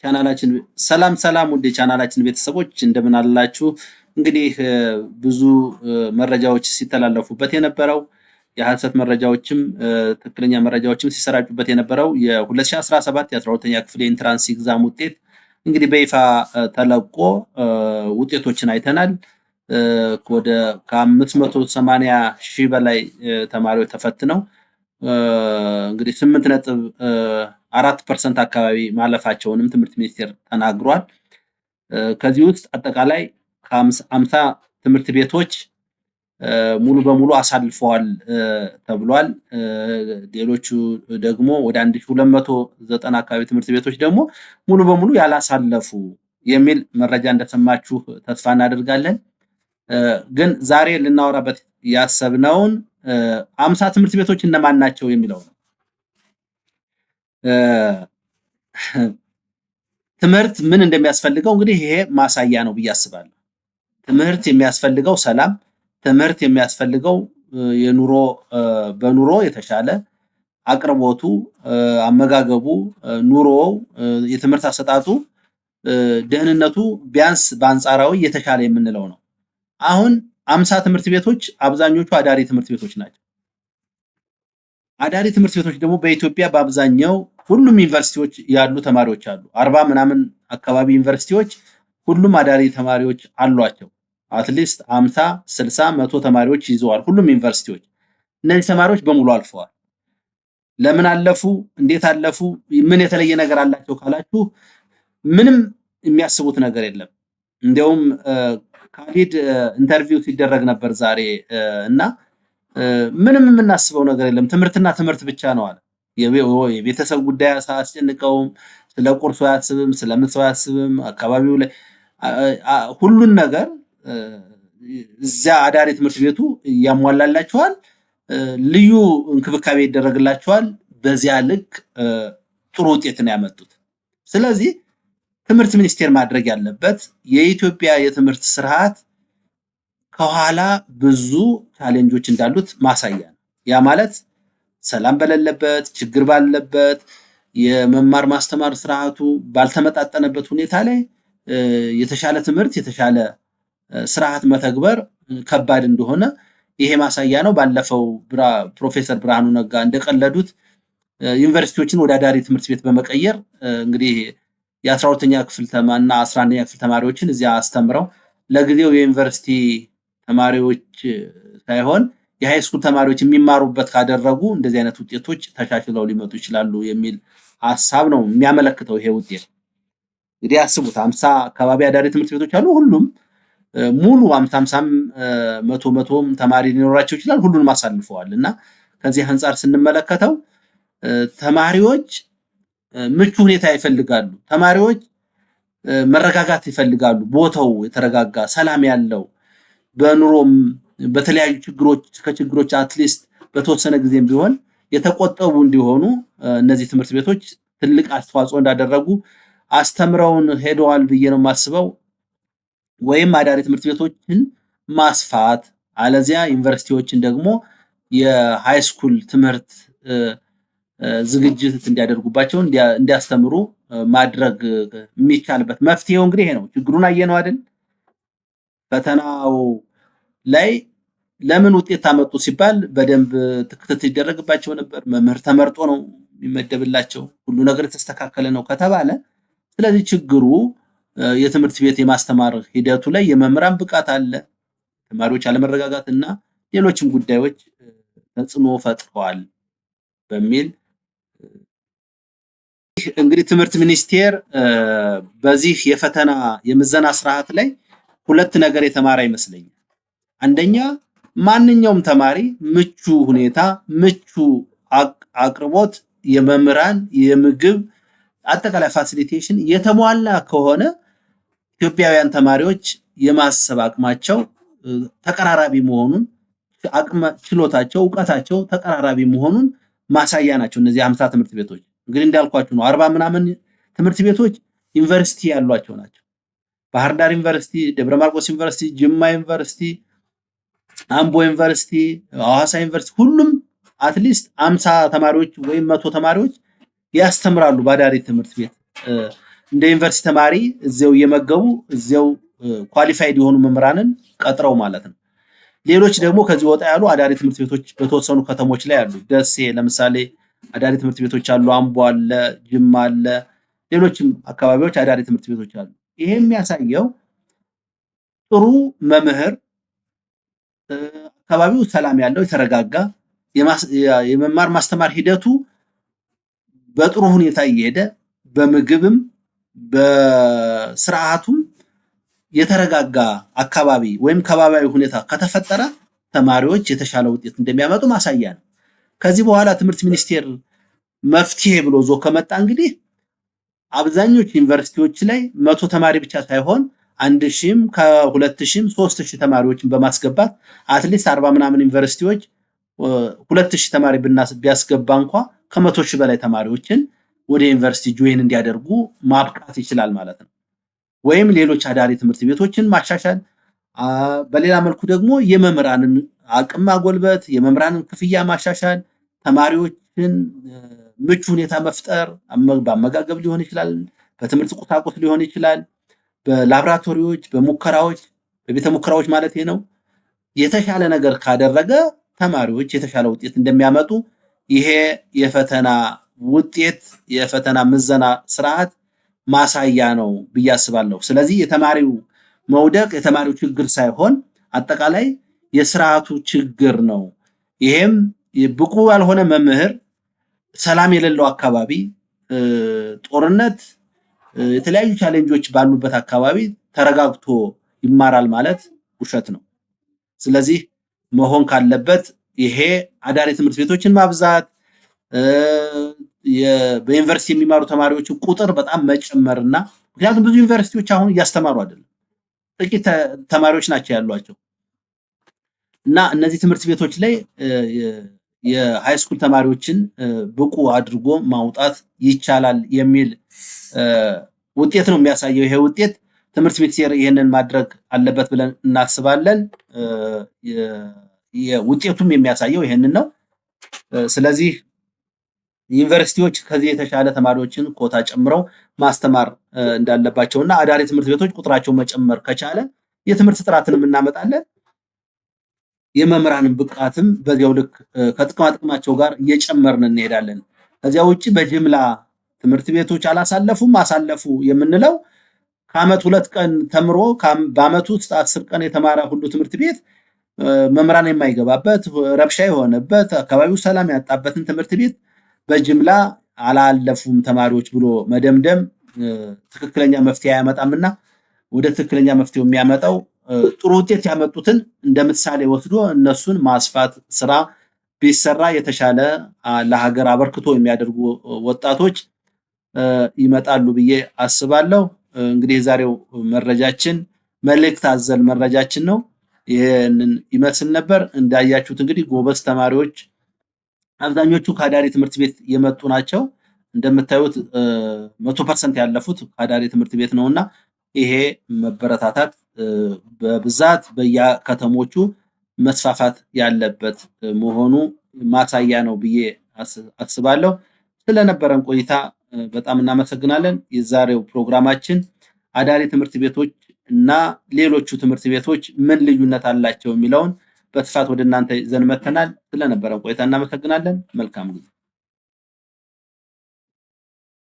ቻናላችን ሰላም ውድ የቻናላችን ቤተሰቦች እንደምን አላችሁ? እንግዲህ ብዙ መረጃዎች ሲተላለፉበት የነበረው የሐሰት መረጃዎችም ትክክለኛ መረጃዎችም ሲሰራጩበት የነበረው የ2017 የ12ኛ ክፍል የኢንትራንስ ኤግዛም ውጤት እንግዲህ በይፋ ተለቆ ውጤቶችን አይተናል። ወደ ከ580 ሺህ በላይ ተማሪዎች ተፈትነው እንግዲህ 8.4% አካባቢ ማለፋቸውንም ትምህርት ሚኒስቴር ተናግሯል። ከዚህ ውስጥ አጠቃላይ ከ50 ትምህርት ቤቶች ሙሉ በሙሉ አሳልፈዋል ተብሏል። ሌሎቹ ደግሞ ወደ 1290 አካባቢ ትምህርት ቤቶች ደግሞ ሙሉ በሙሉ ያላሳለፉ የሚል መረጃ እንደሰማችሁ ተስፋ እናደርጋለን። ግን ዛሬ ልናወራበት ያሰብነውን 50 ትምህርት ቤቶች እነማን ናቸው የሚለው ነው። ትምህርት ምን እንደሚያስፈልገው እንግዲህ ይሄ ማሳያ ነው ብዬ አስባለሁ። ትምህርት የሚያስፈልገው ሰላም፣ ትምህርት የሚያስፈልገው በኑሮ የተሻለ አቅርቦቱ፣ አመጋገቡ፣ ኑሮው፣ የትምህርት አሰጣጡ፣ ደህንነቱ ቢያንስ በአንጻራዊ የተሻለ የምንለው ነው። አሁን 50 ትምህርት ቤቶች አብዛኞቹ አዳሪ ትምህርት ቤቶች ናቸው። አዳሪ ትምህርት ቤቶች ደግሞ በኢትዮጵያ በአብዛኛው ሁሉም ዩኒቨርሲቲዎች ያሉ ተማሪዎች አሉ። 40 ምናምን አካባቢ ዩኒቨርሲቲዎች ሁሉም አዳሪ ተማሪዎች አሏቸው። አትሊስት 50፣ 60፣ 100 ተማሪዎች ይዘዋል ሁሉም ዩኒቨርሲቲዎች። እነዚህ ተማሪዎች በሙሉ አልፈዋል። ለምን አለፉ? እንዴት አለፉ? ምን የተለየ ነገር አላቸው ካላችሁ ምንም የሚያስቡት ነገር የለም። እንዲያውም ካሊድ ኢንተርቪው ሲደረግ ነበር ዛሬ እና ምንም የምናስበው ነገር የለም፣ ትምህርትና ትምህርት ብቻ ነው አለ። የቤተሰብ ጉዳይ አያስጨንቀውም፣ ስለ ቁርሱ አያስብም፣ ስለ ምሳው አያስብም። አካባቢው ላይ ሁሉን ነገር እዚያ አዳሪ ትምህርት ቤቱ ያሟላላቸዋል፣ ልዩ እንክብካቤ ይደረግላቸዋል። በዚያ ልክ ጥሩ ውጤት ነው ያመጡት። ስለዚህ ትምህርት ሚኒስቴር ማድረግ ያለበት የኢትዮጵያ የትምህርት ስርዓት ከኋላ ብዙ ቻሌንጆች እንዳሉት ማሳያ ነው። ያ ማለት ሰላም በሌለበት፣ ችግር ባለበት፣ የመማር ማስተማር ስርዓቱ ባልተመጣጠነበት ሁኔታ ላይ የተሻለ ትምህርት የተሻለ ስርዓት መተግበር ከባድ እንደሆነ ይሄ ማሳያ ነው። ባለፈው ፕሮፌሰር ብርሃኑ ነጋ እንደቀለዱት ዩኒቨርሲቲዎችን ወደ አዳሪ ትምህርት ቤት በመቀየር እንግዲህ የ12ኛ ክፍል እና 11ኛ ክፍል ተማሪዎችን እዚያ አስተምረው ለጊዜው የዩኒቨርሲቲ ተማሪዎች ሳይሆን የሃይስኩል ተማሪዎች የሚማሩበት ካደረጉ እንደዚህ አይነት ውጤቶች ተሻሽለው ሊመጡ ይችላሉ የሚል ሐሳብ ነው የሚያመለክተው ይሄ ውጤት። እንግዲህ አስቡት 50 አካባቢ አዳሪ ትምህርት ቤቶች አሉ። ሁሉም ሙሉ 50 100 ተማሪ ሊኖራቸው ይችላል። ሁሉንም አሳልፈዋል እና ከዚህ አንጻር ስንመለከተው ተማሪዎች ምቹ ሁኔታ ይፈልጋሉ። ተማሪዎች መረጋጋት ይፈልጋሉ። ቦታው የተረጋጋ ሰላም ያለው በኑሮም በተለያዩ ከችግሮች አትሊስት በተወሰነ ጊዜም ቢሆን የተቆጠቡ እንዲሆኑ እነዚህ ትምህርት ቤቶች ትልቅ አስተዋጽኦ እንዳደረጉ አስተምረውን ሄደዋል ብዬ ነው የማስበው። ወይም አዳሪ ትምህርት ቤቶችን ማስፋት አለዚያ ዩኒቨርሲቲዎችን ደግሞ የሃይስኩል ትምህርት ዝግጅት እንዲያደርጉባቸው እንዲያስተምሩ ማድረግ የሚቻልበት መፍትሄው እንግዲህ ይሄ ነው። ችግሩን አየነው አይደል? ፈተናው ላይ ለምን ውጤት ታመጡ ሲባል በደንብ ክትትል ይደረግባቸው ነበር። መምህር ተመርጦ ነው የሚመደብላቸው። ሁሉ ነገር የተስተካከለ ነው ከተባለ ስለዚህ ችግሩ የትምህርት ቤት የማስተማር ሂደቱ ላይ የመምህራን ብቃት አለ፣ ተማሪዎች አለመረጋጋት እና ሌሎችም ጉዳዮች ተጽዕኖ ፈጥረዋል በሚል እንግዲህ ትምህርት ሚኒስቴር በዚህ የፈተና የምዘና ስርዓት ላይ ሁለት ነገር የተማረ ይመስለኛል። አንደኛ ማንኛውም ተማሪ ምቹ ሁኔታ፣ ምቹ አቅርቦት፣ የመምህራን የምግብ አጠቃላይ ፋሲሊቴሽን የተሟላ ከሆነ ኢትዮጵያውያን ተማሪዎች የማሰብ አቅማቸው ተቀራራቢ መሆኑን፣ ችሎታቸው፣ እውቀታቸው ተቀራራቢ መሆኑን ማሳያ ናቸው እነዚህ 50 ትምህርት ቤቶች። እንግዲህ እንዳልኳችሁ ነው 40 ምናምን ትምህርት ቤቶች ዩኒቨርሲቲ ያሏቸው ናቸው። ባህር ዳር ዩኒቨርሲቲ፣ ደብረ ማርቆስ ዩኒቨርሲቲ፣ ጅማ ዩኒቨርሲቲ፣ አምቦ ዩኒቨርሲቲ፣ ሐዋሳ ዩኒቨርሲቲ ሁሉም አትሊስት 50 ተማሪዎች ወይም 100 ተማሪዎች ያስተምራሉ በአዳሪ ትምህርት ቤት እንደ ዩኒቨርሲቲ ተማሪ እዚያው እየመገቡ እዚያው ኳሊፋይድ የሆኑ መምህራንን ቀጥረው ማለት ነው። ሌሎች ደግሞ ከዚህ ወጣ ያሉ አዳሪ ትምህርት ቤቶች በተወሰኑ ከተሞች ላይ አሉ። ደሴ ለምሳሌ አዳሪ ትምህርት ቤቶች አሉ። አምቦ አለ፣ ጅማ አለ፣ ሌሎችም አካባቢዎች አዳሪ ትምህርት ቤቶች አሉ። ይሄ የሚያሳየው ጥሩ መምህር አካባቢው ሰላም ያለው የተረጋጋ የመማር ማስተማር ሂደቱ በጥሩ ሁኔታ እየሄደ በምግብም በስርዓቱም የተረጋጋ አካባቢ ወይም ከባቢያዊ ሁኔታ ከተፈጠረ ተማሪዎች የተሻለ ውጤት እንደሚያመጡ ማሳያ ነው። ከዚህ በኋላ ትምህርት ሚኒስቴር መፍትሄ ብሎ ዞ ከመጣ እንግዲህ አብዛኞቹ ዩኒቨርሲቲዎች ላይ 100 ተማሪ ብቻ ሳይሆን 1000ም ከ2000ም 3000 ተማሪዎችን በማስገባት አትሊስት 40 ምናምን ዩኒቨርሲቲዎች 2000 ተማሪ ቢያስገባ እንኳ ከ100,000 በላይ ተማሪዎችን ወደ ዩኒቨርሲቲ ጆይን እንዲያደርጉ ማብቃት ይችላል ማለት ነው። ወይም ሌሎች አዳሪ ትምህርት ቤቶችን ማሻሻል፣ በሌላ መልኩ ደግሞ የመምህራንን አቅም ማጎልበት፣ የመምህራንን ክፍያ ማሻሻል፣ ተማሪዎችን ምቹ ሁኔታ መፍጠር፣ በአመጋገብ ሊሆን ይችላል፣ በትምህርት ቁሳቁስ ሊሆን ይችላል፣ በላብራቶሪዎች፣ በሙከራዎች፣ በቤተ ሙከራዎች ማለት ነው። የተሻለ ነገር ካደረገ ተማሪዎች የተሻለ ውጤት እንደሚያመጡ ይሄ የፈተና ውጤት የፈተና ምዘና ስርዓት ማሳያ ነው ብዬ አስባለሁ። ስለዚህ የተማሪው መውደቅ የተማሪው ችግር ሳይሆን አጠቃላይ የስርዓቱ ችግር ነው። ይሄም ብቁ ያልሆነ መምህር፣ ሰላም የሌለው አካባቢ፣ ጦርነት፣ የተለያዩ ቻሌንጆች ባሉበት አካባቢ ተረጋግቶ ይማራል ማለት ውሸት ነው። ስለዚህ መሆን ካለበት ይሄ አዳሪ ትምህርት ቤቶችን ማብዛት፣ በዩኒቨርሲቲ የሚማሩ ተማሪዎችን ቁጥር በጣም መጨመርና ምክንያቱም ብዙ ዩኒቨርሲቲዎች አሁን እያስተማሩ አይደለም፣ ጥቂት ተማሪዎች ናቸው ያሏቸው እና እነዚህ ትምህርት ቤቶች ላይ የሃይስኩል ተማሪዎችን ብቁ አድርጎ ማውጣት ይቻላል የሚል ውጤት ነው የሚያሳየው። ይሄ ውጤት ትምህርት ሚኒስቴር ይህንን ማድረግ አለበት ብለን እናስባለን። ውጤቱም የሚያሳየው ይህንን ነው። ስለዚህ ዩኒቨርሲቲዎች ከዚህ የተሻለ ተማሪዎችን ኮታ ጨምረው ማስተማር እንዳለባቸውና አዳሪ ትምህርት ቤቶች ቁጥራቸው መጨመር ከቻለ የትምህርት ጥራትንም እናመጣለን፣ የመምህራንን ብቃትም በዚያው ልክ ከጥቅማ ጥቅማቸው ጋር እየጨመርን እንሄዳለን። ከዚያ ውጭ በጅምላ ትምህርት ቤቶች አላሳለፉም አሳለፉ የምንለው ከዓመት 2 ቀን ተምሮ በዓመቱ ውስጥ 10 ቀን የተማረ ሁሉ ትምህርት ቤት መምህራን የማይገባበት ረብሻ የሆነበት አካባቢው ሰላም ያጣበትን ትምህርት ቤት በጅምላ አላለፉም ተማሪዎች ብሎ መደምደም ትክክለኛ መፍትሄ አያመጣምና ወደ ትክክለኛ መፍትሄው የሚያመጣው ጥሩ ውጤት ያመጡትን እንደ ምሳሌ ወስዶ እነሱን ማስፋት ስራ ቢሰራ የተሻለ ለሀገር አበርክቶ የሚያደርጉ ወጣቶች ይመጣሉ ብዬ አስባለሁ። እንግዲህ የዛሬው መረጃችን መልእክት አዘል መረጃችን ነው። ይህንን ይመስል ነበር። እንዳያችሁት እንግዲህ ጎበዝ ተማሪዎች አብዛኞቹ ከአዳሪ ትምህርት ቤት የመጡ ናቸው። እንደምታዩት 100% ያለፉት ከአዳሪ ትምህርት ቤት ነውና ይሄ መበረታታት በብዛት በየከተሞቹ መስፋፋት ያለበት መሆኑ ማሳያ ነው ብዬ አስባለሁ። ስለነበረን ቆይታ በጣም እናመሰግናለን። የዛሬው ፕሮግራማችን አዳሪ ትምህርት ቤቶች እና ሌሎቹ ትምህርት ቤቶች ምን ልዩነት አላቸው የሚለውን በስፋት ወደ እናንተ ይዘን መጥተናል። ስለነበረን ቆይታ እናመሰግናለን። መልካም ጊዜ